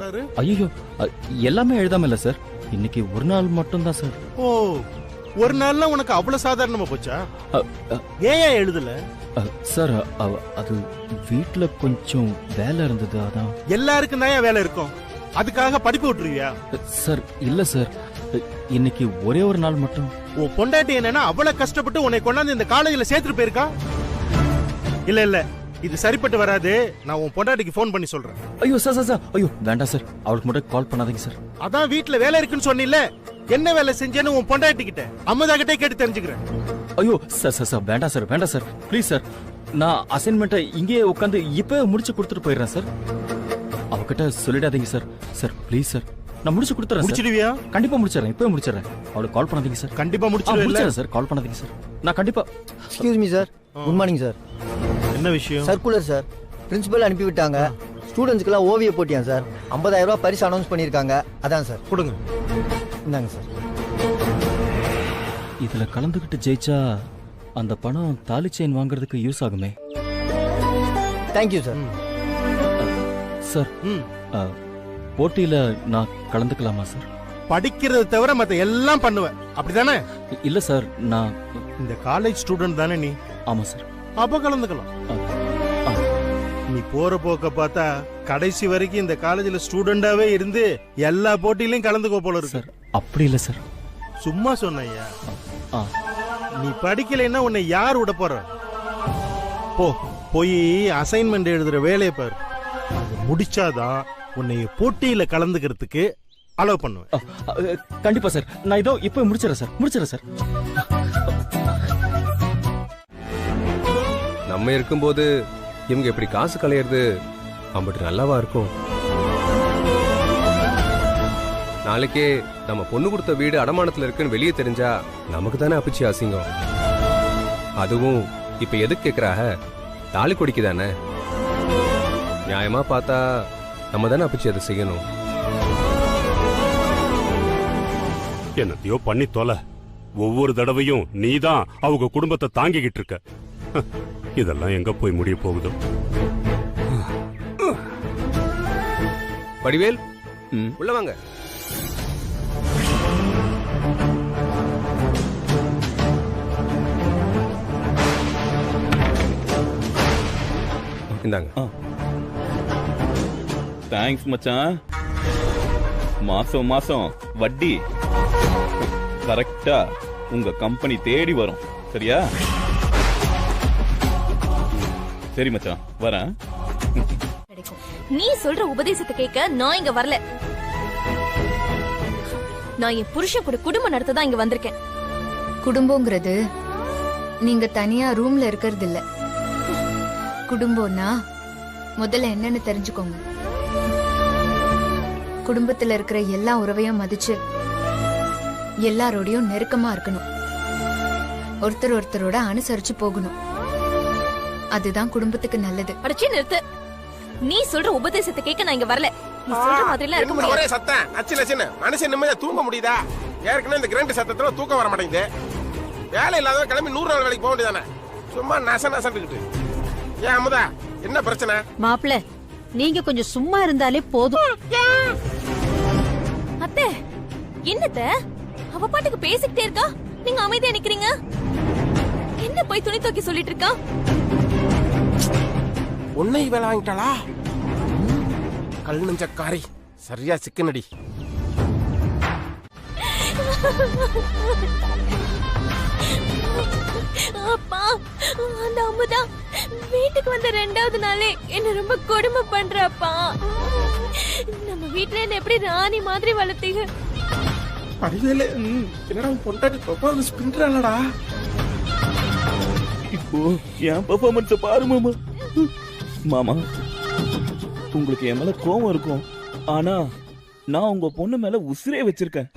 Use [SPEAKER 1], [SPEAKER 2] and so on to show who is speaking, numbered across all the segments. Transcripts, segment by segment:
[SPEAKER 1] போறாரு?
[SPEAKER 2] ஐயோ, எல்லாமே எழுதாம இல்ல சார், இன்னைக்கு ஒரு நாள் மட்டும் தான் சார்.
[SPEAKER 1] ஓ, ஒரு நாள்ல உனக்கு அவ்வளவு சாதாரணமா போச்சா? ஏன் எழுதல
[SPEAKER 2] சார்? அது வீட்டுல கொஞ்சம் வேலை இருந்தது, அதான்.
[SPEAKER 1] எல்லாருக்கும் தான் வேலை இருக்கும், அதுக்காக படிப்பு விட்டுருவியா?
[SPEAKER 2] சார் இல்ல சார், இன்னைக்கு ஒரே ஒரு நாள் மட்டும்.
[SPEAKER 1] உன் பொண்டாட்டி என்னன்னா அவ்வளவு கஷ்டப்பட்டு உன்னை கொண்டாந்து இந்த காலேஜ்ல சேர்த்துட்டு போயிருக்கா? இல்ல இல்ல, இது சரிப்பட்டு வராது. நான் உன் பொண்டாட்டிக்கு போன் பண்ணி சொல்றேன்.
[SPEAKER 2] ஐயோ சார் சார் சார், ஐயோ வேண்டாம் சார், அவளுக்கு மட்டும் கால் பண்ணாதீங்க சார்.
[SPEAKER 1] அதான் வீட்டுல வேலை இருக்குன்னு சொன்னில, என்ன வேலை செஞ்சேன்னு உன் பொண்டாட்டி கிட்ட அம்மதா கிட்டே கேட்டு தெரிஞ்சுக்கிறேன்.
[SPEAKER 2] ஐயோ சார் சார் சார், வேண்டாம் சார், வேண்டாம் சார், ப்ளீஸ் சார். நான் அசைன்மெண்ட்டை இங்கேயே உட்காந்து இப்ப முடிச்சு கொடுத்துட்டு போயிடுறேன் சார். அவகிட்ட சொல்லிடாதீங்க சார். சார் ப்ளீஸ் சார், நான் முடிச்சு கொடுத்துறேன்.
[SPEAKER 1] முடிச்சிடுவியா?
[SPEAKER 2] கண்டிப்பா முடிச்சிடறேன், இப்பவே முடிச்சிடறேன். அவளுக்கு கால் பண்ணாதீங்க சார்.
[SPEAKER 1] கண்டிப்பா முடிச்சிடுவேன்
[SPEAKER 2] சார், கால் பண்ணாதீங்க சார், நான் கண்டிப்பா.
[SPEAKER 3] Excuse me sir, good morning sir.
[SPEAKER 1] என்ன விஷயம்?
[SPEAKER 3] சர்க்குலர் சார், பிரின்சிபல் அனுப்பி விட்டாங்க. ஸ்டூடெண்ட்ஸ்க்குலாம் ஓவிய போட்டியா சார், 50,000 ரூபாய் பரிசு அனௌன்ஸ் பண்ணியிருக்காங்க. அதான் சார்.
[SPEAKER 1] கொடுங்க.
[SPEAKER 3] இந்தாங்க சார்.
[SPEAKER 2] இதுல கலந்துகிட்டு ஜெயிச்சா அந்த பணம் தாலி செயின் வாங்குறதுக்கு யூஸ் ஆகுமே.
[SPEAKER 3] Thank you sir.
[SPEAKER 2] சார், போட்டியில நான் கலந்துக்கலாமா சார்?
[SPEAKER 1] படிக்கிறத தவிர மத்த எல்லாம் பண்ணுவேன், அப்படிதானே?
[SPEAKER 2] இல்ல சார், நான்
[SPEAKER 1] இந்த காலேஜ் ஸ்டூடெண்ட் தானே நீ?
[SPEAKER 2] ஆமா சார்.
[SPEAKER 1] அப்ப கலந்துக்கலாம். நீ போற போக்க பார்த்தா கடைசி வரைக்கும் இந்த காலேஜ்ல ஸ்டூடெண்டாவே இருந்து எல்லா போட்டியிலையும் கலந்துக்கோ போல இருக்கு.
[SPEAKER 2] சார் அப்படி இல்ல சார்,
[SPEAKER 1] சும்மா சொன்னையா. நீ படிக்கலைன்னா உன்னை யார் விட போற? போய் அசைன்மெண்ட் எழுதுற வேலையை பாரு. முடிச்சாதான் உன்னை போட்டியில கலந்துக்கிறதுக்கு அலோவ் பண்ணுவேன்.
[SPEAKER 2] கண்டிப்பா சார், நான் இதோ இப்ப முடிச்சிடறேன் சார், முடிச்சிடறேன் சார்.
[SPEAKER 4] நம்ம இருக்கும்போது இவங்க எப்படி காசு கலையிறது அம்பிட்டு நல்லாவா இருக்கும்? நாளைக்கே நம்ம பொண்ணு கொடுத்த வீடு அடமானத்துல இருக்குன்னு வெளியே தெரிஞ்சா நமக்கு தானே அப்பிச்சு அசிங்கம். அதுவும் இப்ப எதுக்கு கேக்குறாக? தாலி கொடிக்கு தானே. நியாயமா பார்த்தா நம்ம தானே அப்பிச்சு அதை செய்யணும்.
[SPEAKER 5] என்னத்தையோ பண்ணி தொலை. ஒவ்வொரு தடவையும் நீதான் அவங்க குடும்பத்தை தாங்கிக்கிட்டு இருக்க. இதெல்லாம் எங்க போய் முடிய போகுதோ?
[SPEAKER 4] வடிவேல், உள்ள வாங்க. இந்தாங்க.
[SPEAKER 6] தேங்க்ஸ் மச்சான். மாசம் மாசம் வட்டி கரெக்டா உங்க கம்பெனி தேடி வரும், சரியா? சரி மச்சான், வரேன்.
[SPEAKER 7] நீ சொல்ற உபதேசத்தை கேட்க நான் இங்க வரல. நான் என் புருஷன் கூட குடும்பம் நடத்த தான் இங்க வந்திருக்கேன்.
[SPEAKER 8] குடும்பங்கிறது நீங்க தனியா ரூம்ல இருக்கிறது இல்ல. குடும்பம்னா முதல்ல என்னன்னு தெரிஞ்சுக்கோங்க. குடும்பத்துல இருக்கிற எல்லா உறவையும் மதிச்சு எல்லாரோடையும் நெருக்கமா இருக்கணும். ஒருத்தர் ஒருத்தரோட அனுசரிச்சு போகணும். அதுதான் குடும்பத்துக்கு நல்லது.
[SPEAKER 7] அடச்சி நிறுத்து. நீ சொல்ற உபதேசத்தை கேட்க நான் இங்க வரல. நீ சொல்ற மாதிரி எல்லாம் இருக்க முடியாது.
[SPEAKER 9] ஒரே சத்தம் நச்சு நச்சுன்னு மனுஷன் நிம்மதியா தூங்க முடியுதா? ஏற்கனவே இந்த கிரண்ட் சத்தத்துல தூக்கம் வர மாட்டேங்குது. வேலை இல்லாத கிளம்பி 100 நாள் வேலைக்கு போக வேண்டியதானே? சும்மா நச நசன்னுக்கிட்டு. ஏன் அமுதா, என்ன பிரச்சனை?
[SPEAKER 10] மாப்பிள்ள, நீங்க கொஞ்சம் சும்மா இருந்தாலே போதும்.
[SPEAKER 7] அத்தை, என்னத்த அவ பாட்டுக்கு பேசிக்கிட்டே இருக்கா, நீங்க அமைதியா நிக்கிறீங்க. என்ன போய் துணி தூக்கி சொல்லிட்டு இருக்கா?
[SPEAKER 9] உன்னை வேலை வாங்கிட்டாளா? கல் நெஞ்சக்காரி, சரியா சிக்கனடி.
[SPEAKER 7] அப்பா, அந்த அம்முதா வீட்டுக்கு வந்த 2வது நாளே என்ன ரொம்ப கொடுமை பண்றப்பா. நம்ம வீட்டுல என்ன எப்படி ராணி மாதிரி வளர்த்தீங்க.
[SPEAKER 9] அடிவேலே, என்னடா பொண்டாட்டி பெர்ஃபார்மன்ஸ் பண்றாளடா?
[SPEAKER 6] இப்போ என் பெர்ஃபார்மன்ஸ் பாரு மாமா. மாமா, உங்களுக்கு என் மேல கோவம் இருக்கும், ஆனா நான் உங்க பொண்ணு மேல உசிரே வச்சிருக்கேன்.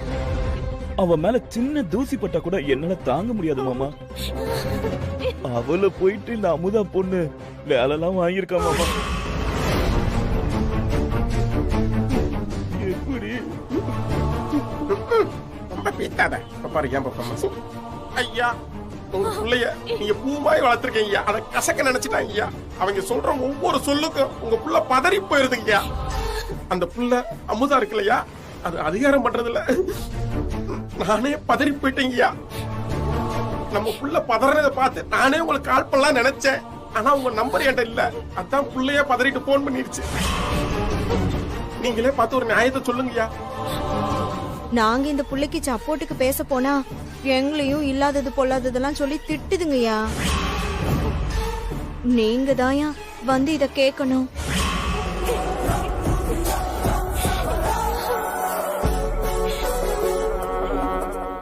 [SPEAKER 6] அவ மேல சின்ன தூசி பட்டா கூட என்னால தாங்க முடியாது மாமா. அவளை போயிட்டு இந்த அமுதா பொண்ணு வேலைலாம் வாங்கியிருக்கா மாமா. எப்படி
[SPEAKER 9] ரொம்ப பீத்தாத. பாரு ஏன் பெர்ஃபார்மன்ஸ். ஐயா, உங்க பிள்ளைய நீங்க பூமாய் வளர்த்திருக்கீங்க, அதை கசக்க நினைச்சிட்டாங்க. அவங்க சொல்ற ஒவ்வொரு சொல்லுக்கும் உங்க புள்ள பதறி போயிருதுங்க. அந்த புள்ள அமுதா இருக்குல்லையா, அது அதிகாரம் பண்றதுல நானே பதறி போயிட்டேங்கய்யா. நம்ம புள்ள பதறதை பார்த்து நானே உங்களுக்கு கால் பண்ணலாம் நினைச்சேன். ஆனா உங்க நம்பர் என்கிட்ட இல்ல. அதான் புள்ளைய பதறிட்டு போன் பண்ணிருச்சு. நீங்களே பார்த்து ஒரு நியாயத்தை சொல்லுங்கய்யா.
[SPEAKER 11] நாங்க இந்த புள்ளைக்கு சப்போர்ட்டுக்கு பேச போனா எங்களையும் இல்லாதது பொல்லாததெல்லாம் சொல்லி திட்டுதுங்கய்யா. நீங்க தாயா வந்து இத கேட்கணும்.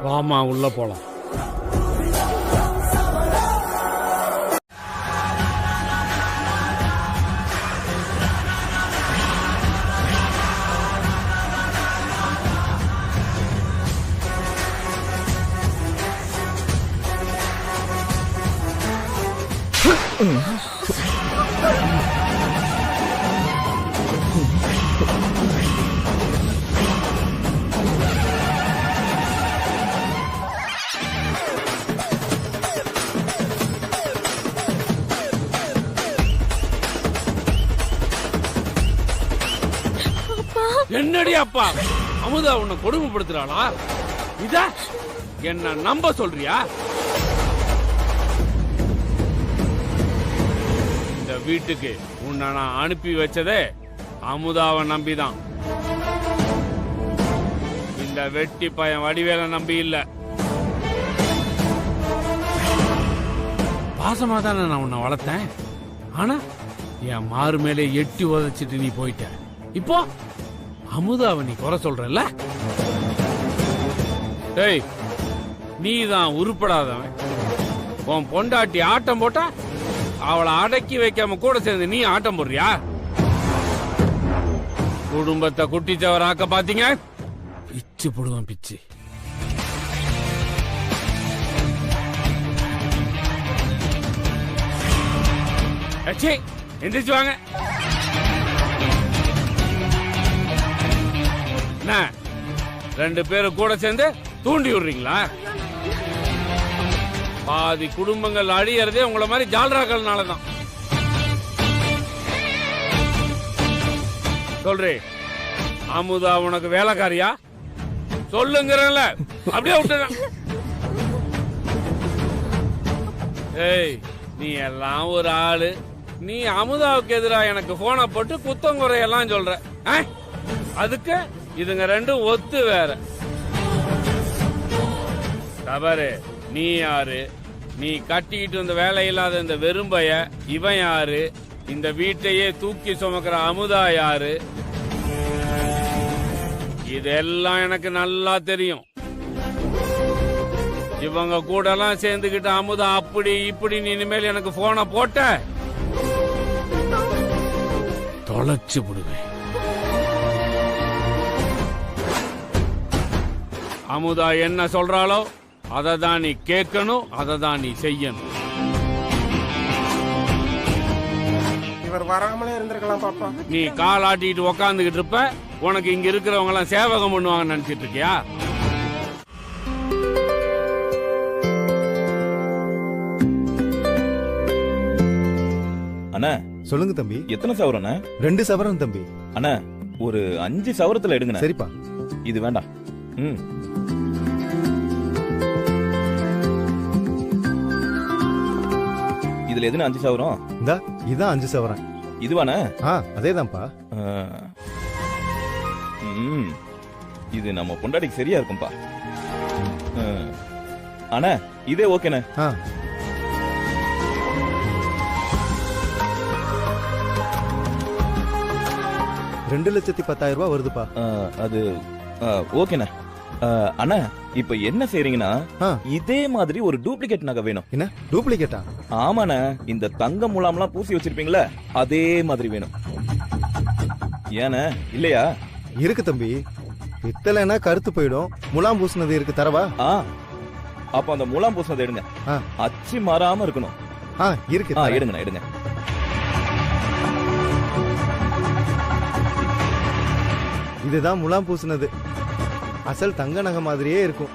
[SPEAKER 12] வாமா உள்ள போலாம். என்னடி அப்பா அமுதா உன்னை கொடுமைப்படுத்துறாளா? இத என்ன நம்ப சொல்றியா? இந்த வீட்டுக்கு உன்னை நான் அனுப்பி வச்சதே அமுதாவை நம்பிதான். இந்த வெட்டி பையன் வடிவேலை நம்பி இல்ல. பாசமா தானே நான் உன்னை வளர்த்தேன். ஆனா என் மாறு மேலே எட்டி உதச்சிட்டு நீ போயிட்ட. இப்போ அமுதாவை நீ குறை சொல்றல்ல? டேய், நீ தான் உருப்படாதவன். உன் பொண்டாட்டி ஆட்டம் போட்டா அவளை அடக்கி வைக்காம கூட சேர்ந்து நீ ஆட்டம் போடுறியா? குடும்பத்தை குட்டிச்சவர் ஆக்க பாத்தீங்க, பிச்சு போடுவான் பிச்சு. எந்திரிச்சு வாங்க. ரெண்டு பேரும் கூட சேர்ந்து தூண்டி விடுறீங்களா? பாதி குடும்பங்கள் அழியறதே உங்களை மாதிரி ஜால்ராக்கள்னாலதான். சொல்றேன், அமுதா உனக்கு வேலைக்காரியா? சொல்லுங்கிறல்ல, அப்படியே விட்டு. ஏய், நீ எல்லாம் ஒரு ஆளு. நீ அமுதாவுக்கு எதிராக எனக்கு போனை போட்டு குத்தங்குறையெல்லாம் சொல்ற. அதுக்கு இதுங்க ரெண்டும் ஒத்து வேற. தவறு. நீ யாரு? நீ கட்டிக்கிட்டு இந்த வேலை இல்லாத இந்த வெறும்பைய இவன் யாரு? இந்த வீட்டையே தூக்கி சுமக்கிற அமுதா யாரு? இதெல்லாம் எனக்கு நல்லா தெரியும். இவங்க கூட எல்லாம் சேர்ந்துகிட்டு அமுதா அப்படி இப்படி இனிமேல் எனக்கு போனை போட்ட தொலைச்சு விடுவேன். அமுதா என்ன சொல்றாளோ அதை தான் நீ கேட்கணும், அதை தான் நீ செய்யணும்.
[SPEAKER 9] இவர் வராமலே இருந்திருக்கலாம் பாப்பா.
[SPEAKER 12] நீ கால் ஆட்டிட்டு உக்காந்துகிட்டு இருப்ப. உனக்கு இங்க இருக்கிறவங்க எல்லாம் சேவகம் பண்ணுவாங்க நினைச்சிட்டு இருக்கியா?
[SPEAKER 6] அண்ணா
[SPEAKER 1] சொல்லுங்க தம்பி.
[SPEAKER 6] எத்தனை சவரண்ணா?
[SPEAKER 1] 2 சவரன் தம்பி.
[SPEAKER 6] அண்ணா ஒரு 5 சவரத்துல எடுங்க.
[SPEAKER 1] சரிப்பா.
[SPEAKER 6] இது வேண்டாம். இதுல எதுனா 5 சவரம்?
[SPEAKER 1] இதான் 5 சவரன்.
[SPEAKER 6] இதுவானே?
[SPEAKER 1] அதேதான்ப்பா.
[SPEAKER 6] இது நம்ம பொண்டாட்டிக்கு சரியா இருக்கும்பா. அண்ணா இதே ஓகேண்ணே.
[SPEAKER 1] 2,10,000 ரூபாய் வருதுப்பா.
[SPEAKER 6] அது ஓகேண்ணே. அண்ணா இப்ப என்ன செய்றீங்கன்னா, இதே மாதிரி ஒரு டூப்ளிகேட் நகை வேணும்.
[SPEAKER 1] என்ன டூப்ளிகேட்டா?
[SPEAKER 6] ஆமாண்ணே, இந்த தங்க முலாம்லாம் பூசி வச்சிருப்பீங்களா, அதே மாதிரி வேணும். ஏண்ணே இல்லையா?
[SPEAKER 1] இருக்கு தம்பி. பித்தளைனா கருத்து போயிடும். முலாம் பூசினது இருக்கு, தரவா?
[SPEAKER 6] அப்ப அந்த முலாம் பூசினது எடுங்க. அச்சு மாறாம இருக்கணும்.
[SPEAKER 1] இருக்கு.
[SPEAKER 6] எடுங்க எடுங்க.
[SPEAKER 1] இதுதான் முலாம் பூசினது. அசல் தங்க நகை மாதிரியே இருக்கும்.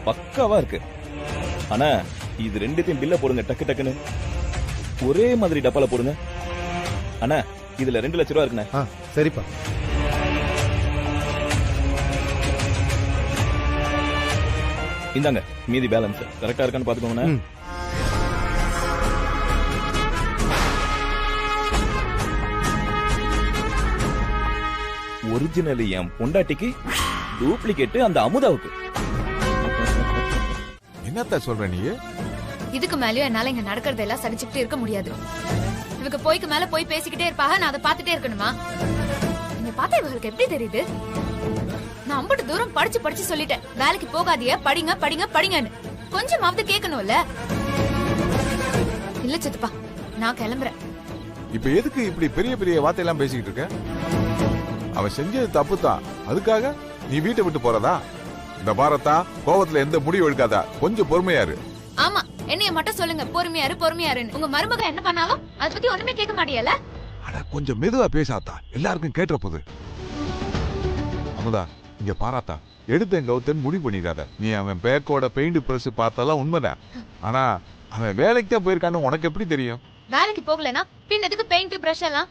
[SPEAKER 6] பக்காவா இருக்கு. ஆனா இது ரெண்டுத்தையும் பில்ல போடுங்க டக்கு டக்குன்னு. ஒரே மாதிரி டப்பால போடுங்க. அண்ணா இதுல 2 லட்சம் ரூபா இருக்குண்ணே.
[SPEAKER 1] சரிப்பா.
[SPEAKER 6] இந்தாங்க மீதி பேலன்ஸ். கரெக்டா இருக்கான்னு பாத்துக்கோங்கண்ணே. ஒரிஜினல் என் பொண்டாட்டிக்கு, டூப்ளிகேட் அந்த அமுதாவுக்கு.
[SPEAKER 13] என்னத்த சொல்ற நீ?
[SPEAKER 8] இதுக்கு மேலயும் என்னால இங்க நடக்கிறதெல்லாம் சகிச்சுக்கிட்டு இருக்க முடியாது. இவங்க போய்க்கு மேல போய் பேசிக்கிட்டே இருப்பாங்க, நான் அதை பாத்துட்டே இருக்கணுமா? நீங்க பார்த்தா இவங்களுக்கு எப்படி தெரியுது? நான் அம்பட்டு தூரம் படிச்சு படிச்சு சொல்லிட்டேன், வேலைக்கு போகாதீங்க, படிங்க படிங்க படிங்கன்னு. கொஞ்சமாவது கேட்கணும்ல. இல்ல சித்தப்பா, நான் கிளம்புறேன்.
[SPEAKER 13] இப்ப எதுக்கு இப்படி பெரிய பெரிய வார்த்தையெல்லாம் பேசிக்கிட்டு இருக்க? அவன் செஞ்சது தப்பு தான், அதுக்காக நீ வீட்டை விட்டு போறதா? இந்த பாரத்தா, கோவத்துல எந்த முடிவு எடுக்காதா, கொஞ்சம் பொறுமையாரு.
[SPEAKER 8] ஆமா, என்னைய மட்டும் சொல்லுங்க பொறுமையாரு பொறுமையாருன்னு. உங்க மருமக என்ன பண்ணாலும் அதை பத்தி ஒண்ணுமே கேட்க மாட்டியல.
[SPEAKER 13] அட கொஞ்சம் மெதுவா பேசாத்தா, எல்லாருக்கும் கேட்டுற போகுது. அமுதா இங்க பாராத்தா, எடுத்த கௌத்தன் முடிவு பண்ணிடாத. நீ அவன் பேக்கோட பெயிண்ட் பிரஸ் பார்த்தாலாம் உண்மைதான். ஆனா அவன் வேலைக்கு தான் போயிருக்கான்னு உனக்கு எப்படி தெரியும்?
[SPEAKER 8] வேலைக்கு போகலனா பின்னதுக்கு பெயிண்ட் பிரஷ் எல்லாம்?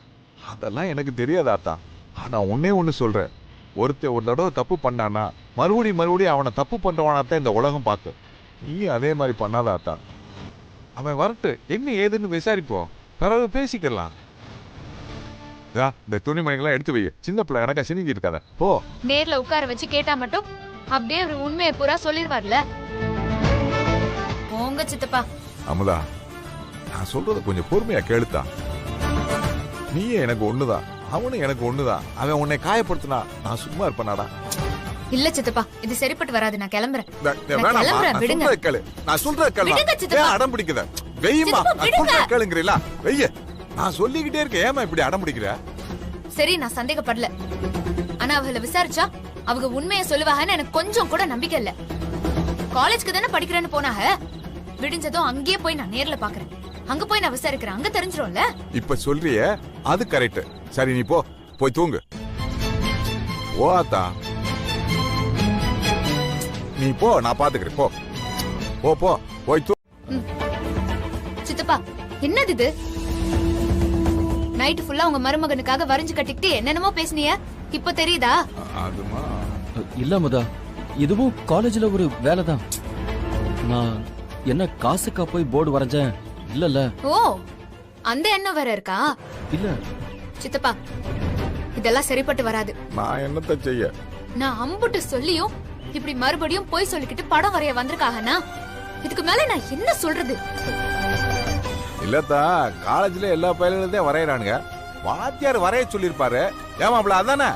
[SPEAKER 13] அதெல்லாம் எனக்கு தெரியாதாத்தா. ஆனா ஒன்னே ஒண்ணு சொல்றேன், ஒருத்தர் ஒரு தடவை தப்பு பண்ணானா மறுபடியும் அவனை தப்பு பண்றவனாத்தான் இந்த உலகம் பார்த்து. நீ அதே மாதிரி பண்ணாதாத்தா. அவன் வரட்டு, என்ன ஏதுன்னு விசாரிப்போம், பிறகு பேசிக்கலாம். இந்த துணிமணிகள்லாம் எடுத்து வை, சின்ன பிள்ளை கணக்கா சினிங்கி இருக்காத போ.
[SPEAKER 8] நேர்ல உட்கார வச்சு கேட்டா மட்டும் அப்படியே ஒரு உண்மையை பூரா சொல்லிடுவார்ல. போங்க சித்தப்பா.
[SPEAKER 13] அமுதா, நான் சொல்றத கொஞ்சம் பொறுமையா கேளுத்தான். நீயே எனக்கு ஒண்ணுதான், அவனும் எனக்கு ஒண்ணுதான். அவன் உன்னை காயப்படுத்தினா நான் சும்மா இருப்பேனாடா?
[SPEAKER 8] இல்ல சித்தப்பா, இது சரிப்பட்டு வராது. நான் கிளம்புறேன்.
[SPEAKER 13] நான் சொல்றத கேளு. அடம் பிடிக்குத வெய்யமா, நான் சொல்றத கேளுங்கறீங்களா? வெய்ய, நான் சொல்லிக்கிட்டே இருக்கேன், ஏமா இப்படி அடம் பிடிக்கிற?
[SPEAKER 8] சரி, நான் சந்தேகப்படல. ஆனா அவளை விசாரிச்சா அவங்க உண்மையை சொல்லுவாங்கன்னு எனக்கு கொஞ்சம் கூட நம்பிக்கை இல்ல. காலேஜ்க்கு தானே படிக்கிறேன்னு போனாக, விடிஞ்சதும் அங்கேயே போய் நான் நேர்ல பாக்குறேன். அங்க போய் நான் விசாரிக்கிறேன், அங்க தெரிஞ்சிரும்ல.
[SPEAKER 13] இப்ப சொல்றியே அது கரெக்ட். சரி நீ போ, போய் தூங்கு. ஓத்தா நீ போ, நான் பாத்துக்கிறேன். போ போ போ, போய் தூ.
[SPEAKER 8] சித்தப்பா, என்னது இது? நைட் ஃபுல்லா உங்க மருமகனுக்காக வரைஞ்சு கட்டிக்கிட்டு என்னென்னமோ பேசுனிய, இப்ப தெரியுதா?
[SPEAKER 13] அதுமா
[SPEAKER 2] இல்ல முதா, இதுவும் காலேஜ்ல ஒரு வேலை தான். நான் என்ன காசுக்கா போய் போர்டு வரைஞ்சேன்? இல்லல்ல.
[SPEAKER 8] ஓ, அந்த எண்ணம் வேற இருக்கா?
[SPEAKER 2] இல்ல
[SPEAKER 8] சித்தப்பா, இதெல்லாம் சரிப்பட்டு வராது.
[SPEAKER 13] நான் என்னத்த செய்ய?
[SPEAKER 8] நான் அம்புட்டு சொல்லியும் இப்படி மறுபடியும் போய் சொல்லிக்கிட்டு படம் வரைய வந்திருக்காகனா, இதுக்கு மேல நான் என்ன சொல்றது?
[SPEAKER 13] இல்லத்தா, காலேஜ்ல எல்லா பையன்களும் வரையறானுங்க, வாத்தியார் வரைய சொல்லிருப்பாரு. ஏமாப்ல அதானே?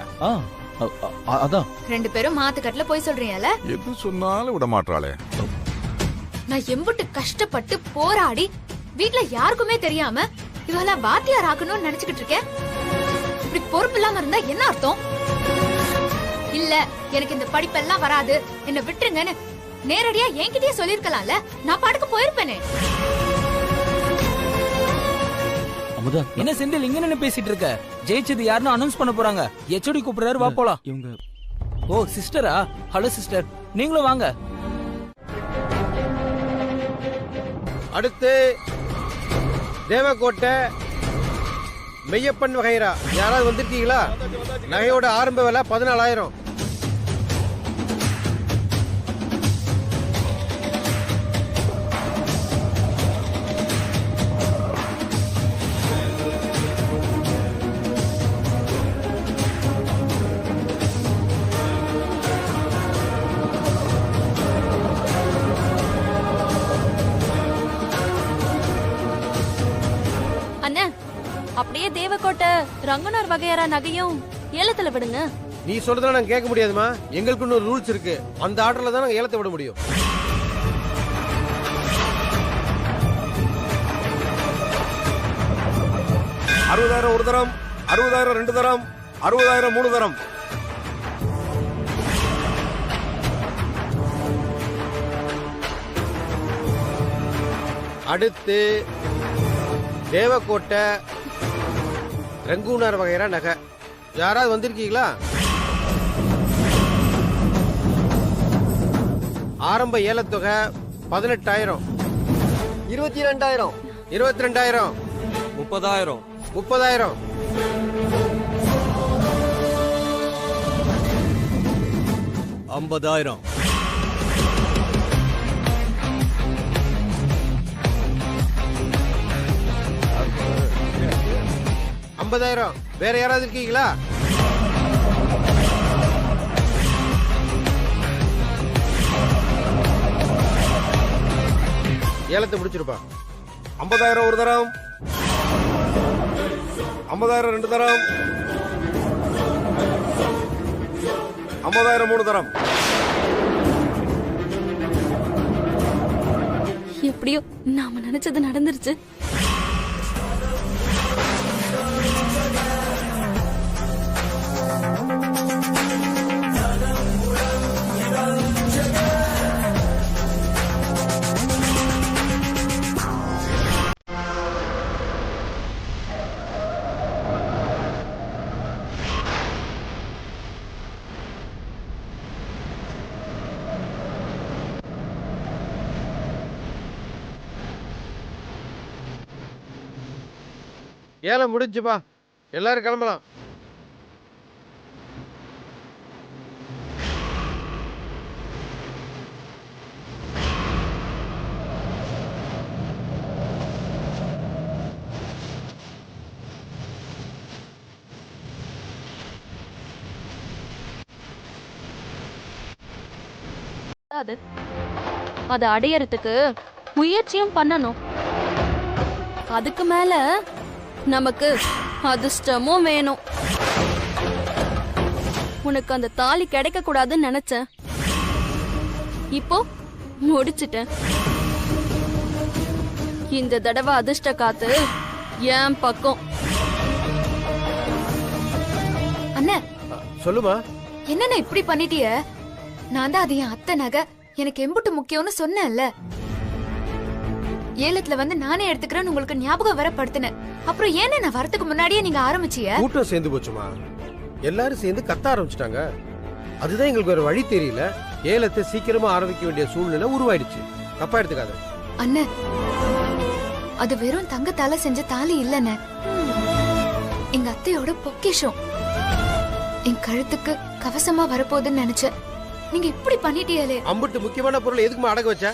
[SPEAKER 2] அதான்.
[SPEAKER 8] 2 பேரும் மாத்துக்கட்டுல போய் சொல்றீங்கல்ல.
[SPEAKER 13] எது சொன்னாலும் விட மாட்டாளே.
[SPEAKER 8] நான் எம்புட்டு கஷ்டப்பட்டு போராடி வீட்ல யாருக்குமே தெரியாம இவள வாத்தியார் ஆக்கணும்னு நினைச்சுக்கிட்டு இருக்கேன். இப்படி பொறுப்பு இல்லாம இருந்தா என்ன அர்த்தம்? இல்ல, எனக்கு இந்த படிப்பெல்லாம் வராது, என்ன விட்டுருங்கன்னு நேரடியா என்கிட்டயே சொல்லிருக்கலாம்ல. நான் பாட்டுக்கு போயிருப்பேனே.
[SPEAKER 2] அமுதா,
[SPEAKER 14] என்ன செந்தில் இங்க நின்னு பேசிட்டு இருக்க? ஜெயிச்சது யாருன்னு அனௌன்ஸ் பண்ண போறாங்க. எச்ஓடி கூப்பிடுறாரு, வா போலாம்.
[SPEAKER 2] இவங்க
[SPEAKER 14] ஓ சிஸ்டரா? ஹலோ சிஸ்டர், நீங்களும் வாங்க.
[SPEAKER 15] அடுத்து தேவக்கோட்டை மெய்யப்பன் வகைரா, யாராவது வந்திருக்கீங்களா? நகையோட ஆரம்ப விலை 14,000.
[SPEAKER 7] அப்படியே தேவக்கோட்டை ரங்கனார் வகையறா நகையும் ஏலத்துல விடுங்க.
[SPEAKER 15] நீ சொல்றதெல்லாம் நாங்க கேட்க முடியாதுமா, எங்களுக்கு ஒரு ரூல்ஸ் இருக்கு. அந்த ஆர்டர்ல தான் நாங்க ஏலத்தை விட முடியும். $60,000 ஒரு தரம், 60,000 2 தரம், 60,000 3 தரம். அடுத்து தேவக்கோட்டை ரங்கூனார் வகையறா நகை, யாராவது வந்திருக்கீங்களா? ஆரம்ப ஏலத்தொகை 18,000.
[SPEAKER 3] 22,000.
[SPEAKER 15] 22,000. 30,000. 30,000. 50,000. 50,000. வேற யாராவது இருக்கீங்களா? ஏலத்தை முடிச்சிருப்பா.
[SPEAKER 16] 50,000 ஒரு தரம், 50,000 ரெண்டு தரம், 50,000 மூணு தரம்.
[SPEAKER 7] எப்படியோ நாம நினைச்சது நடந்துருச்சு.
[SPEAKER 15] ஏலம் முடிஞ்சுப்பா, எல்லாரும் கிளம்பலாம்.
[SPEAKER 7] அது அடையறதுக்கு முயற்சியும் பண்ணணும். அதுக்கு மேல நமக்கு அதிர்ஷ்டமும் வேணும். உனக்கு அந்த தாலி கிடைக்க கூடாதுன்னு நினைச்சேன், இப்போ முடிச்சிட்டேன். இந்த தடவை அதிர்ஷ்ட காத்து என் பக்கம்.
[SPEAKER 8] அண்ணே
[SPEAKER 15] சொல்லுமா.
[SPEAKER 8] என்னண்ணே இப்படி பண்ணிட்டிய? நான் தான் அது என் அத்தை நகை, எனக்கு எம்புட்டு முக்கியம்னு சொன்னேன்ல. ஏலத்துல வந்து நானே எடுத்துக்கிறேன்னு உங்களுக்கு ஞாபகம் வர படுத்தினேன். அப்புறம் ஏன்னா நான் வரதுக்கு முன்னாடியே நீங்க ஆரம்பிச்சிய?
[SPEAKER 15] கூட்டம் சேர்ந்து போச்சுமா, எல்லாரும் சேர்ந்து கத்த ஆரம்பிச்சிட்டாங்க. அதுதான் எங்களுக்கு ஒரு வழி தெரியல. ஏலத்தை சீக்கிரமா ஆரம்பிக்க வேண்டிய சூழ்நிலை உருவாயிடுச்சு. தப்பா எடுத்துக்காத
[SPEAKER 8] அண்ணே. அது வெறும் தங்கத்தால செஞ்ச தாலி இல்லன்னு, எங்க அத்தையோட பொக்கிஷம். என் கழுத்துக்கு கவசமா வரப்போகுதுன்னு நினைச்சேன். நீங்க இப்படி பண்ணிட்டீங்களே.
[SPEAKER 15] அம்புட்டு முக்கியமான பொருளை எதுக்குமா அடக வச்ச?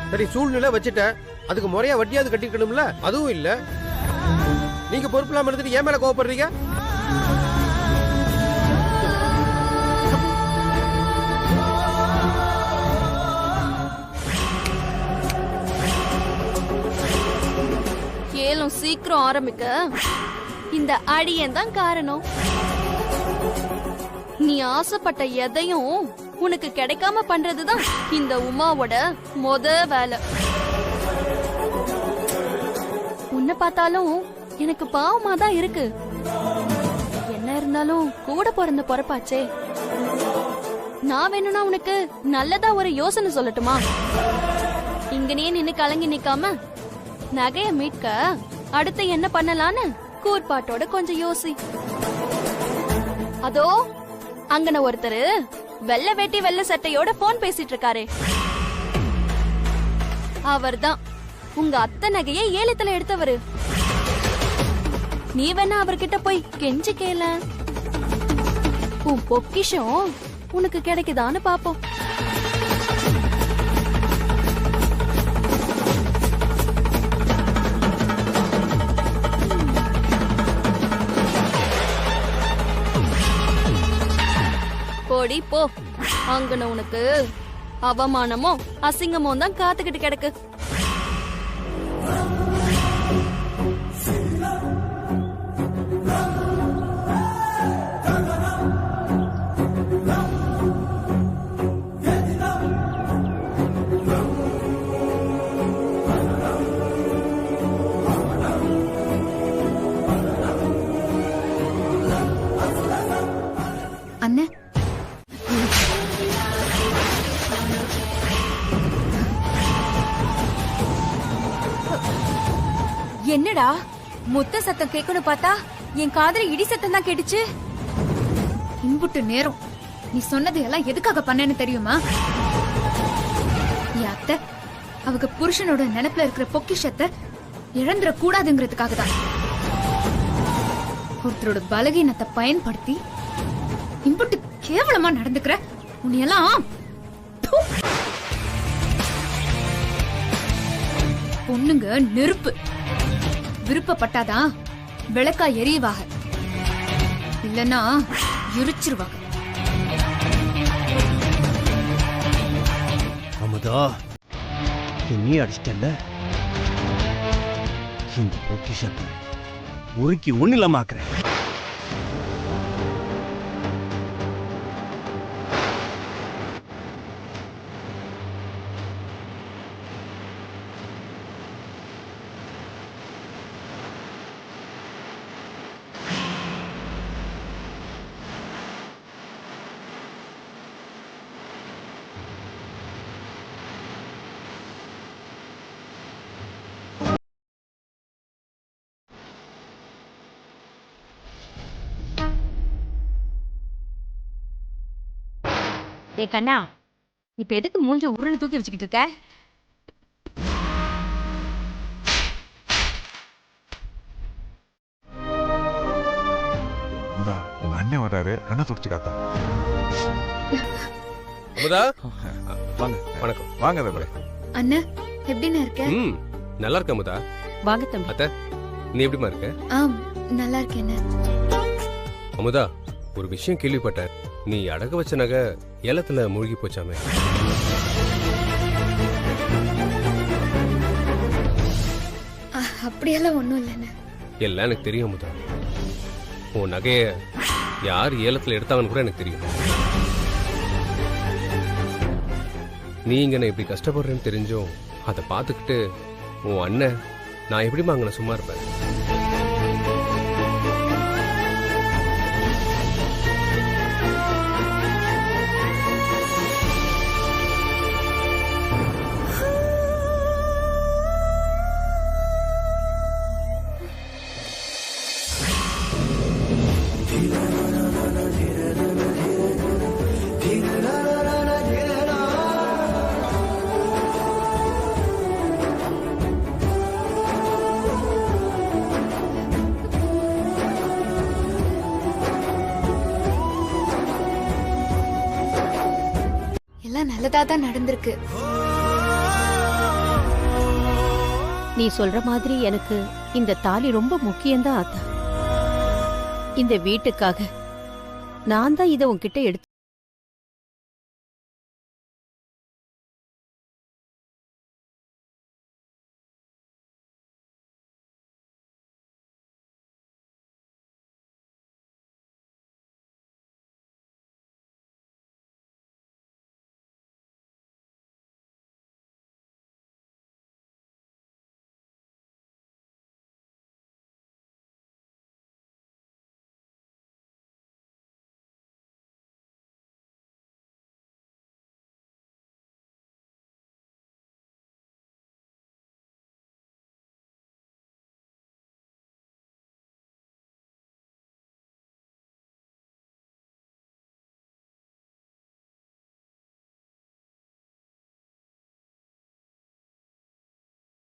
[SPEAKER 15] சரி, சூழ்நிலை வச்சுட்ட, அதுக்கு முறையா வட்டியாவது கட்டிக்கணும்ல, அதுவும் இல்ல. நீங்க பொறுப்பு இல்லாம இருந்துட்டு ஏன் மேல கோவப்படுறீங்க?
[SPEAKER 7] ஏலம் சீக்கிரம் ஆரம்பிக்க இந்த அடியன் தான் காரணம். நீ ஆசைப்பட்ட எதையும் உனக்கு கிடைக்காம பண்றதுதான் இந்த உமாவோட மொத வேலை. உன்னை பார்த்தாலும் எனக்கு பாவமா தான் இருக்கு. என்ன இருந்தாலும் கூட பிறந்த பொறப்பாச்சே. நான் வேணும்னா உனக்கு நல்லதா ஒரு யோசனை சொல்லட்டுமா? இங்கனே நின்னு கலங்கி நிக்காம நகைய மீட்க அடுத்து என்ன பண்ணலான்னு கூர்பாட்டோட கொஞ்சம் யோசி. அதோ அங்கன ஒருத்தரு வெள்ளை வேட்டி வெள்ளை சட்டையோட போன் பேசிட்டு இருக்காரு. அவர்தான் உங்க அத்தை நகையை ஏலத்துல எடுத்தவரு. நீ வேணா அவர்கிட்ட போய் கெஞ்சி கேள. உன் பொக்கிஷம் உனக்கு கிடைக்குதான்னு பாப்போம். போடி போ. அங்கன உனக்கு அவமானமோ அசிங்கமோ தான் காத்துக்கிட்டு கிடக்கு.
[SPEAKER 8] அண்ணே, என்னடா முத்த சத்தம் கேட்கணும் பார்த்தா என் காதுல இடி சத்தம் தான் கேட்டுச்சு. இம்புட்டு நேரம் நீ சொன்னது எல்லாம் எதுக்காக பண்ணேன்னு தெரியுமா? என் அத்தை அவங்க புருஷனோட நினைப்புல இருக்கிற பொக்கிஷத்தை இழந்துட கூடாதுங்கிறதுக்காக தான். ஒருத்தரோட பலகீனத்தை பயன்படுத்தி இம்புட்டு கேவலமா நடந்துக்கிற உன்னையெல்லாம் பொண்ணுங்க நெருப்பு, விருப்பப்பட்டாதான் விளக்கா எரியுவாங்க, இல்லன்னா எரிச்சிருவாங்க.
[SPEAKER 15] அமுதா, நீ அடிச்சிட்டல்ல, இந்த பொக்கிஷத்தை உருக்கி ஒண்ணிலமாக்குறேன்.
[SPEAKER 10] டேய் கண்ணா, இப்ப எதுக்கு மூஞ்சி உருளை தூக்கி வச்சுக்கிட்டு இருக்க?
[SPEAKER 13] உங்க அண்ணன் வர்றாரு, அண்ணன் துடிச்சு காத்தா.
[SPEAKER 4] அமுதா, வாங்க. வணக்கம். வாங்க தம்பி.
[SPEAKER 8] அண்ணா, எப்படின்னு இருக்க?
[SPEAKER 4] நல்லா இருக்க அமுதா.
[SPEAKER 10] வாங்க தம்பி.
[SPEAKER 4] அத்தை, நீ எப்படிமா இருக்க?
[SPEAKER 8] நல்லா இருக்கேன்.
[SPEAKER 4] அமுதா, ஒரு விஷயம் கேள்விப்பட்டேன். நீ அடகு வச்ச நகை ஏலத்துல மூழ்கி போச்சாமே.
[SPEAKER 8] அப்படியெல்லாம் ஒண்ணும் இல்லைன்னு.
[SPEAKER 4] எல்லாம் எனக்கு தெரியும் அமுதா. உன் நகைய யார் ஏலத்துல எடுத்தாங்கன்னு கூட எனக்கு தெரியும். நீ இங்க நான் இப்படி கஷ்டப்படுறேன்னு தெரிஞ்சும் அதை பார்த்துக்கிட்டு உன் அண்ணன் நான் எப்படிமா அங்கே சும்மா இருப்பேன்?
[SPEAKER 8] எல்லாம் நல்லதா தான் நடந்திருக்கு.
[SPEAKER 10] நீ சொல்ற மாதிரி எனக்கு இந்த தாலி ரொம்ப முக்கியம்தான் ஆத்தா. இந்த வீட்டுக்காக நான் தான் இதை உன்கிட்ட எடுத்து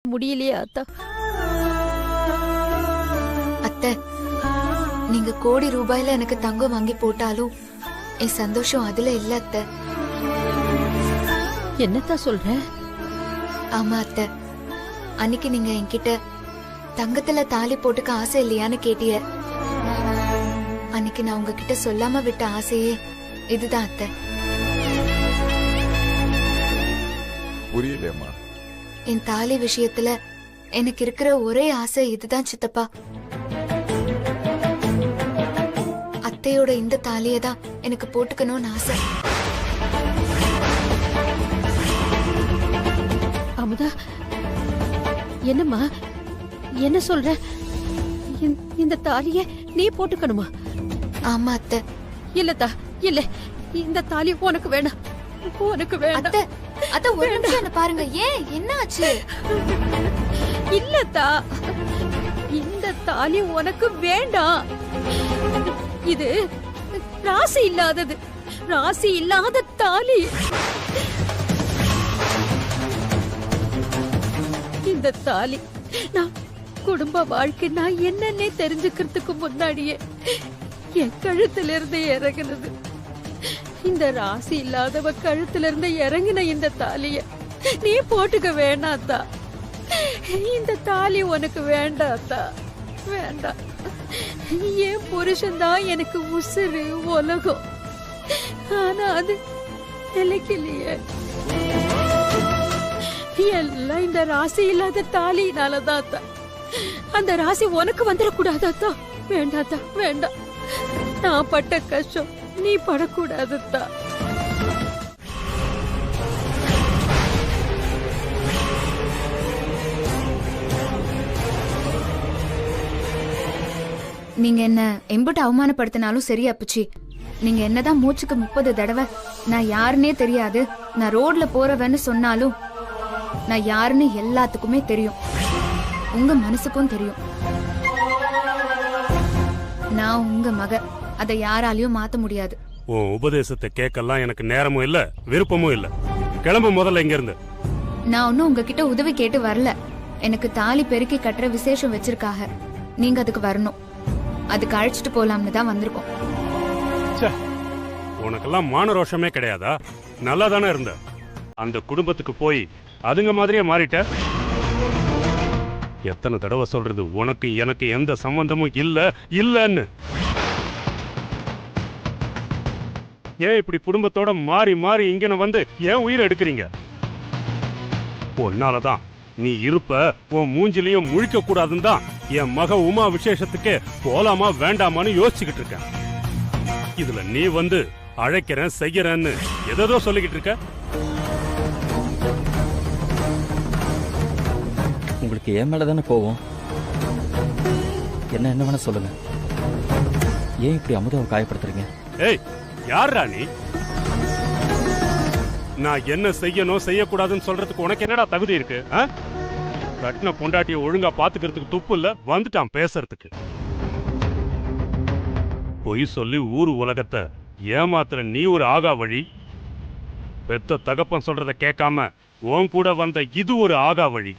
[SPEAKER 10] முடியலையே ஆத்தா.
[SPEAKER 8] அத்தை, நீங்க கோடி ரூபாயில எனக்கு தங்கம் வாங்கி போட்டாலும் என் சந்தோஷம் அதுல இல்ல அத்தை.
[SPEAKER 10] என்னத்தான் சொல்ற?
[SPEAKER 8] ஆமா அத்தை, அன்னைக்கு நீங்க என்கிட்ட தங்கத்துல தாலி போட்டுக்க ஆசை இல்லையான்னு கேட்டிய. அன்னைக்கு நான் உங்ககிட்ட சொல்லாம விட்ட ஆசையே இதுதான் அத்தை.
[SPEAKER 13] புரியலையம்மா.
[SPEAKER 8] என் தாலி விஷயத்துல எனக்கு இருக்கிற ஒரே ஆசை இதுதான் சித்தப்பா. அத்தையோட இந்த தாலியை தான் எனக்கு போட்டுக்கணும்னு ஆசை.
[SPEAKER 10] அமுதா, என்னம்மா என்ன சொல்ற? இந்த தாலிய நீ போட்டுக்கணுமா?
[SPEAKER 8] ஆமா அத்தை.
[SPEAKER 10] இல்லத்தா, இல்ல, இந்த தாலி உனக்கு வேணாம், உனக்கு வேணாம்.
[SPEAKER 8] அத்தை, அத்தை ஒரு நிமிஷம் என்ன பாருங்க. ஏன், என்ன ஆச்சு?
[SPEAKER 10] இல்லத்தா, இந்த தாலி உனக்கு வேண்டாம். இது ராசி இல்லாதது, ராசி இல்லாத தாலி. இந்த தாலி. நான் குடும்ப வாழ்க்கை நான் என்னன்னே தெரிஞ்சுக்கிறதுக்கு முன்னாடியே என் கழுத்துல இருந்து இறங்குனது. இந்த ராசி இல்லாதவ கழுத்துல இருந்து இறங்கின இந்த தாலிய நீ போட்டுக்க வேணாத்தா. இந்த தாலி உனக்கு வேண்டாத்தா, வேண்டாம். என் புருஷன் தான் எனக்கு உசுறு உலகம். ஆனா அது நிலைக்கலையே. எல்லாம் இந்த ராசி இல்லாத தாலினாலதான். அந்த ராசி உனக்கு வந்துடக்கூடாதாத்தா. வேண்டாத்தா, வேண்டாம். நான் பட்ட கஷ்டம் நீ படக்கூடாதுத்தா.
[SPEAKER 8] நீங்க என்ன எம்புட்டு அவமானப்படுத்தினாலும் சரி அப்புச்சி. நீங்க என்னதான் மூச்சுக்கு 30 தடவை நான் யாருன்னே தெரியாது, நான் ரோட்ல போறவன்னு சொன்னாலும் நான் யாருன்னு எல்லாத்துக்குமே தெரியும். உங்க மனசுக்கும் தெரியும். நான் உங்க மக, அதை யாராலையும் மாத்த முடியாது.
[SPEAKER 5] உன் உபதேசத்தை கேட்கலாம் எனக்கு நேரமும் இல்ல, விருப்பமும் இல்ல. கிளம்பு முதல்ல இங்க இருந்து.
[SPEAKER 8] நான் ஒன்னும் உங்ககிட்ட உதவி கேட்டு வரல. எனக்கு தாலி பெருக்கி கட்டுற விசேஷம் வச்சிருக்காக, நீங்க அதுக்கு வரணும். அதுக்கு அழைச்சிட்டு போலாம்னு தான் வந்திருக்கோம்.
[SPEAKER 5] உனக்கெல்லாம் மான ரோஷமே கிடையாதா? நல்லா தானே இருந்த. அந்த குடும்பத்துக்கு போய் அதுங்க மாதிரியே மாறிட்ட. எத்தனை தடவை சொல்றது உனக்கு எனக்கு எந்த சம்பந்தமும் இல்ல இல்லன்னு. ஏன் இப்படி குடும்பத்தோட மாறி மாறி இங்கன வந்து ஏன் உயிரை எடுக்கிறீங்க? உன்னாலதான் நீ இருப்ப உன் மூஞ்சிலையும் முழிக்க கூடாதுன்னு தான் என் மக உமா விசேஷத்துக்கு போலாமா வேண்டாமான்னு யோசிச்சுக்கிட்டு இருக்கேன். இதுல நீ வந்து அழைக்கிறேன் செய்யறேன்னு ஏதோ சொல்லிக்கிட்டு இருக்க.
[SPEAKER 2] உங்களுக்கு என் மேல தானே கோவம். என்ன வேணா சொல்லுங்க. ஏன் இப்படி அமுதாவை காயப்படுத்துறீங்க?
[SPEAKER 5] ஏய், யாரா நீ? நான் என்ன செய்யணும் செய்யக்கூடாதுன்னு சொல்றதுக்கு உனக்கு என்னடா தகுதி இருக்கு? கட்டின பொண்டாட்டியை ஒழுங்கா பாத்துக்கிறதுக்கு துப்பு இல்ல, வந்துட்டான் பேசுறதுக்கு. பொய் சொல்லி ஊர் உலகத்தை ஏமாத்துற நீ ஒரு ஆகா வழி. பெத்த தகப்பன் சொல்றத கேட்காம உன் கூட வந்த இது ஒரு ஆகா வழி.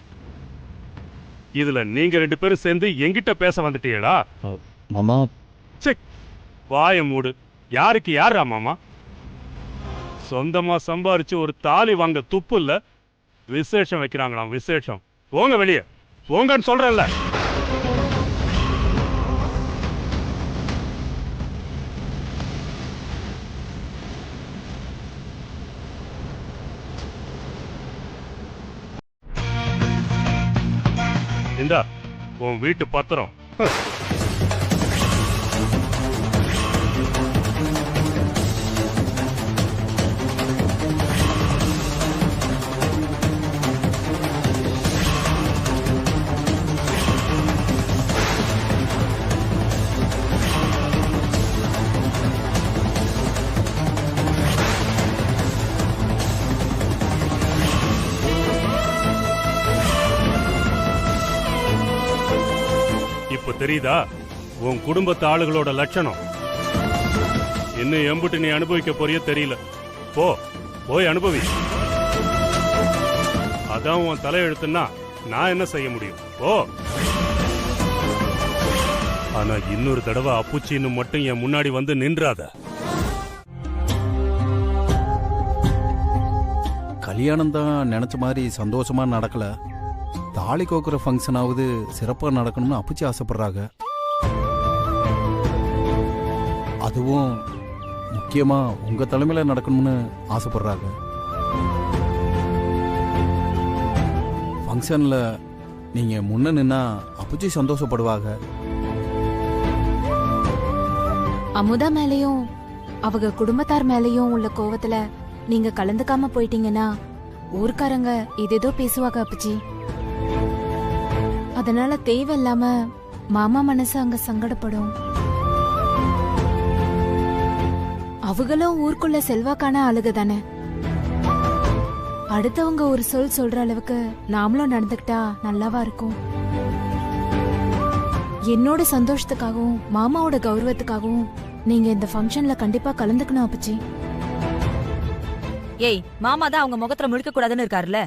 [SPEAKER 5] இதுல நீங்க 2 பேரும் சேர்ந்து எங்கிட்ட பேச வந்துட்டீங்களா?
[SPEAKER 2] மாமா
[SPEAKER 5] வாய மூடு. யாருக்கு யாரா மாமா? சொந்தமா சம்பாரிச்சு ஒரு தாலி வாங்க துப்பு இல்ல, விசேஷம் வைக்கிறாங்களாம் விசேஷம். போங்க வெளியே, போங்கன்னு சொல்றேன்ல. இந்தா உன் வீட்டு பத்திரம். இப்ப தெரியுதா உன் குடும்பத்து ஆளுகளோட லட்சணம்? இன்னும் எம்புட்டு நீ அனுபவிக்க போறிய தெரியல. போய் அனுபவி. அதான் உன் தலையெழுத்துன்னா நான் என்ன செய்ய முடியும்? ஆனா இன்னொரு தடவை அப்புச்சின்னு மட்டும் என் முன்னாடி வந்து நின்றாத.
[SPEAKER 17] கல்யாணம் தான் நினைச்ச மாதிரி சந்தோஷமா நடக்கல. தாலி கோக்குற ஃபங்க்ஷனாவது சிறப்பாக நடக்கணும்னு அப்புச்சி ஆசைப்படுறாங்க. அதுவும் முக்கியமா உங்க தலைமையில நடக்கணும்னு ஆசைப்படுறாங்க. ஃபங்க்ஷன்ல நீங்க முன்ன நின்னா அப்புச்சி சந்தோஷப்படுவாங்க.
[SPEAKER 18] அமுதா மேலையும் அவங்க குடும்பத்தார் மேலையும் உள்ள கோவத்துல நீங்க கலந்துக்காம போயிட்டீங்கன்னா ஊர்க்காரங்க ஏதேதோ பேசுவாங்க அப்புச்சி. அதனால தேவையில்லாம மாமா மனசு அங்க சங்கடப்படும். அவங்களும் ஊருக்குள்ள செல்வாக்கான ஆளுக தானே. அடுத்தவங்க ஒரு சொல் சொல்ற அளவுக்கு நாமளும் நடந்துக்கிட்டா நல்லாவா இருக்கும். என்னோட சந்தோஷத்துக்காகவும் மாமாவோட கௌரவத்துக்காகவும் நீங்க இந்த ஃபங்க்ஷன்ல கண்டிப்பா கலந்துக்கணும் அப்பச்சி.
[SPEAKER 19] ஏய், மாமா தான் அவங்க முகத்துல முழிக்க கூடாதுன்னு இருக்காருல்ல.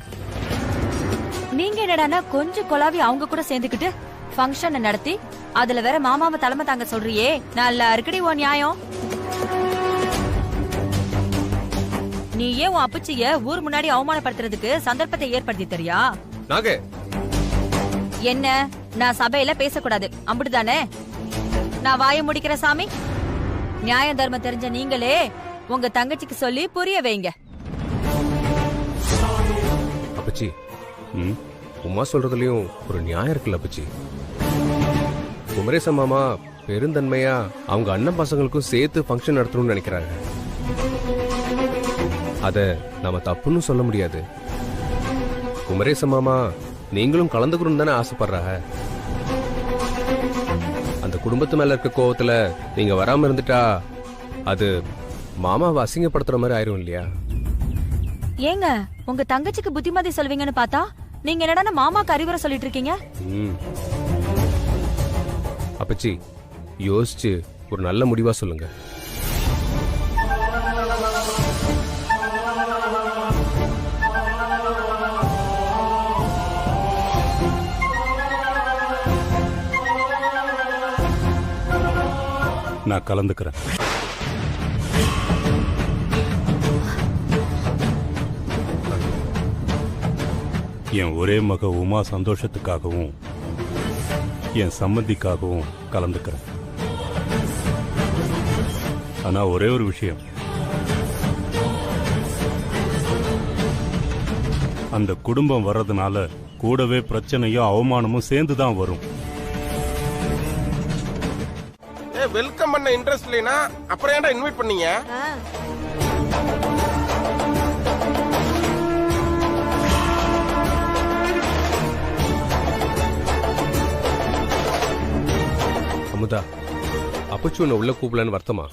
[SPEAKER 19] நீங்க என்னடான்னா கொஞ்சம் கொலாவி அவங்க கூட சேர்ந்துக்கிட்டு ஃபங்க்ஷனை நடத்தி அதுல வேற மாமாவை தலைமை தாங்க சொல்றியே, நல்லா இருக்குடி உன் நியாயம். நீ ஏன் உன் அப்பச்சிய ஊர் முன்னாடி அவமானப்படுத்துறதுக்கு சந்தர்ப்பத்தை ஏற்படுத்தி தெரியா?
[SPEAKER 4] நாகே,
[SPEAKER 19] என்ன நான் சபையில பேசக்கூடாது அப்படிதானே? நான் வாயை முடிக்கிற சாமி. நியாய தர்மம் தெரிஞ்ச நீங்களே உங்க தங்கச்சிக்கு சொல்லி புரிய வைங்க.
[SPEAKER 4] அப்பச்சி, உமா சொல்றதுலயும் ஒரு நியாயம் இருக்குல்ல அப்பச்சி. குமரேச மாமா பெருந்தன்மையா அவங்க அண்ணன் பசங்களுக்கும் சேர்த்து ஃபங்க்ஷன் நடத்தணும்னு நினைக்கிறாங்க. அத நாம தப்புன்னு சொல்ல முடியாது. குமரேச மாமா நீங்களும் கலந்துக்கணும்னு தானே ஆசைப்படுறாங்க. அந்த குடும்பத்து மேல இருக்க கோவத்துல நீங்க வராம இருந்துட்டா அது மாமாவை அசிங்கப்படுத்துற மாதிரி ஆயிரும் இல்லையா?
[SPEAKER 19] ஏங்க உங்க தங்கச்சிக்கு புத்திமதி சொல்வீங்கன்னு பார்த்தா நீங்க என்னடா மாமாக்கு அறிவுரை சொல்லிட்டு இருக்கீங்க?
[SPEAKER 4] அப்பச்சி, யோசிச்சு ஒரு நல்ல முடிவா சொல்லுங்க.
[SPEAKER 5] நான் கலந்துக்கிறேன். என் ஒரே மக உமா சந்தோஷத்துக்காகவும் என் சம்மதிக்காகவும் கலந்துக்கிறேன். ஆனா ஒரே ஒரு விஷயம், அந்த குடும்பம் வர்றதுனால கூடவே பிரச்சனையும் அவமானமும் சேர்ந்துதான் வரும்.
[SPEAKER 9] வெல்கம் பண்ண இன்ட்ரெஸ்ட் இல்லைனா அப்புறம் ஏன்டா இன்வைட் பண்ணீங்க?
[SPEAKER 4] அமுதா, அப்பச்சி உன்னை உள்ள கூப்பிடலன்னு வருத்தமா?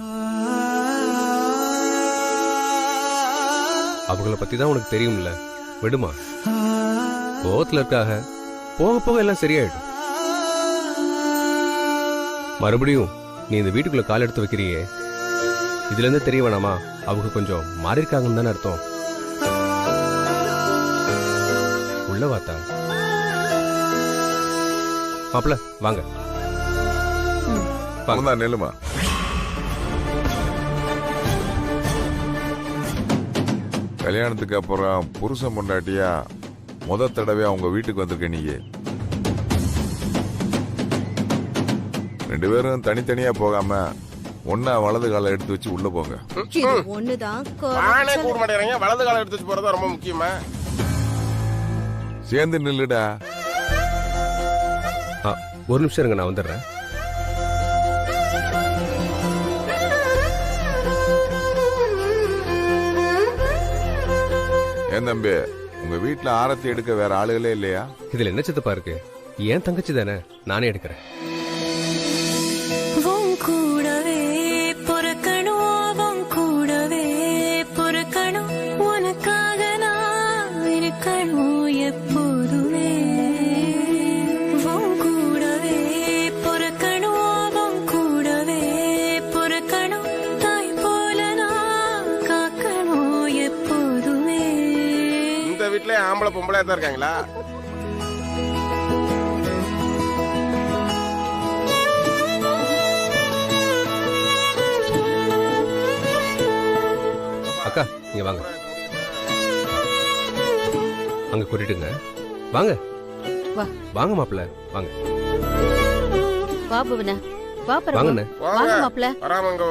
[SPEAKER 4] அவங்கள பத்தி தான் உனக்கு தெரியும்ல, விடுமா. கோவத்துல இருக்காக, போக போக எல்லாம் சரியாயிடும். மறுபடியும் நீ இந்த வீட்டுக்குள்ள கால் எடுத்து வைக்கிறியே, இதுல இருந்து தெரிய வேணாமா அவங்க கொஞ்சம் மாறி இருக்காங்கன்னு தானே அர்த்தம். உள்ள வாத்தா. மாப்பிள்ள வாங்க.
[SPEAKER 13] நெல்லுமா, கல்யாணத்துக்கு அப்புறம் புருஷன் பொண்டாட்டியா முத தடவை அவங்க வீட்டுக்கு வந்திருக்க நீங்க ரெண்டு பேரும் தனித்தனியா போகாம ஒன்னா வலது காலை எடுத்து வச்சு உள்ள போங்க.
[SPEAKER 11] ஒண்ணுதான்
[SPEAKER 9] நானே கூட மாட்டேறீங்க, வலது காலை எடுத்து வச்சு போறது ரொம்ப முக்கியமா.
[SPEAKER 13] சேர்ந்து நில்லுடா.
[SPEAKER 4] ஒரு நிமிஷம் இருங்க, நான் வந்துடுறேன்.
[SPEAKER 13] ஏன் தம்பி, உங்க வீட்டுல ஆரத்தி எடுக்க வேற ஆளுகளே இல்லையா?
[SPEAKER 4] இதுல என்ன சித்தப்பா இருக்கு? ஏன் தங்கச்சி தானே, நானே எடுக்கிறேன்.
[SPEAKER 20] கூடவே பொறுக்கணும், கூடவே பொறுக்கணும், உனக்காக நான் இருக்கணும் எப்போதுமே. கூடவே பொறுக்கணும், கூடவே பொறுக்கணும், தாய் போல நான் காக்கணும் எப்போதுமே.
[SPEAKER 9] இந்த வீட்டுல ஆம்பளை பொம்பளை தான் இருக்காங்களா?
[SPEAKER 4] அக்கா, இங்க வாங்க. அங்க கூட்டிட்டுங்க. வாங்க வாங்க மாப்பிள்ள, வாங்க.
[SPEAKER 10] வா புவனா, வா
[SPEAKER 4] வாங்கண்ணே.
[SPEAKER 10] வாங்க மாப்பிள்ள.
[SPEAKER 9] வராமங்க